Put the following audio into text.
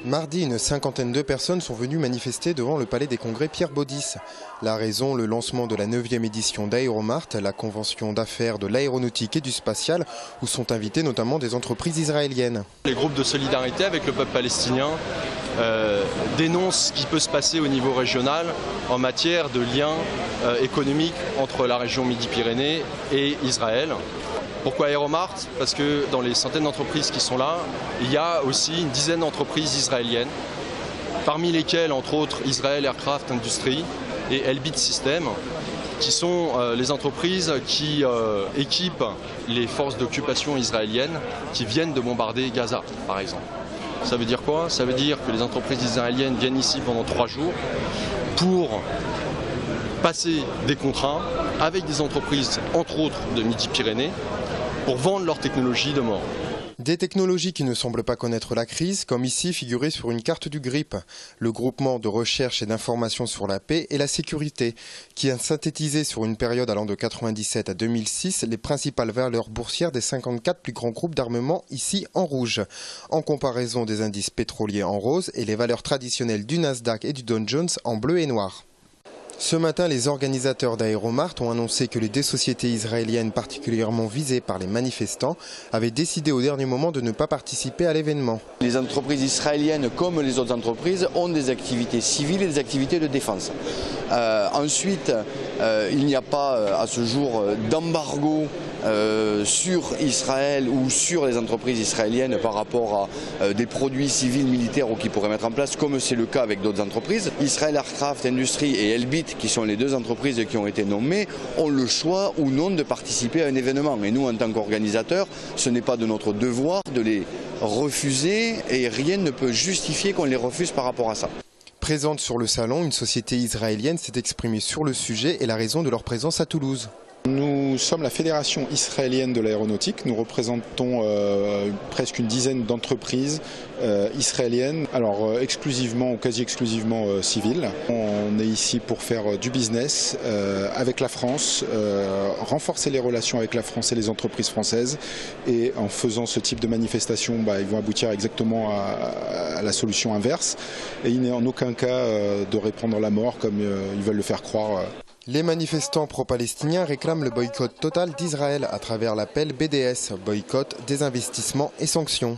Mardi, une cinquantaine de personnes sont venues manifester devant le palais des congrès Pierre Baudis. La raison, le lancement de la 9e édition d'Aéromart, la convention d'affaires de l'aéronautique et du spatial, où sont invitées notamment des entreprises israéliennes. Les groupes de solidarité avec le peuple palestinien dénoncent ce qui peut se passer au niveau régional en matière de liens économiques entre la région Midi-Pyrénées et Israël. Pourquoi Aéromart? Parce que dans les centaines d'entreprises qui sont là, il y a aussi une dizaine d'entreprises israéliennes, parmi lesquelles, entre autres, Israel Aircraft Industries et Elbit Systems, qui sont les entreprises qui équipent les forces d'occupation israéliennes qui viennent de bombarder Gaza, par exemple. Ça veut dire quoi? Ça veut dire que les entreprises israéliennes viennent ici pendant 3 jours pour passer des contrats avec des entreprises, entre autres de Midi-Pyrénées, pour vendre leurs technologies de mort. Des technologies qui ne semblent pas connaître la crise, comme ici figuré sur une carte du GRIP, le groupement de recherche et d'information sur la paix et la sécurité, qui a synthétisé sur une période allant de 1997 à 2006 les principales valeurs boursières des 54 plus grands groupes d'armement ici en rouge, en comparaison des indices pétroliers en rose et les valeurs traditionnelles du Nasdaq et du Dow Jones en bleu et noir. Ce matin, les organisateurs d'Aéromart ont annoncé que les deux sociétés israéliennes particulièrement visées par les manifestants avaient décidé au dernier moment de ne pas participer à l'événement. Les entreprises israéliennes, comme les autres entreprises, ont des activités civiles et des activités de défense. Ensuite, il n'y a pas à ce jour d'embargo sur Israël ou sur les entreprises israéliennes par rapport à des produits civils, militaires ou qu'ils pourraient mettre en place, comme c'est le cas avec d'autres entreprises. Israel Aircraft Industries et Elbit, qui sont les deux entreprises qui ont été nommées, ont le choix ou non de participer à un événement. Et nous, en tant qu'organisateurs, ce n'est pas de notre devoir de les refuser et rien ne peut justifier qu'on les refuse par rapport à ça. Présente sur le salon, une société israélienne s'est exprimée sur le sujet et la raison de leur présence à Toulouse. Nous sommes la Fédération israélienne de l'aéronautique. Nous représentons presque une dizaine d'entreprises israéliennes, alors exclusivement ou quasi exclusivement civiles. On est ici pour faire du business avec la France, renforcer les relations avec la France et les entreprises françaises. Et en faisant ce type de manifestation, ils vont aboutir exactement à la solution inverse. Et il n'est en aucun cas de répandre la mort comme ils veulent le faire croire. Les manifestants pro-palestiniens réclament le boycott total d'Israël à travers l'appel BDS, boycott, désinvestissement et sanctions.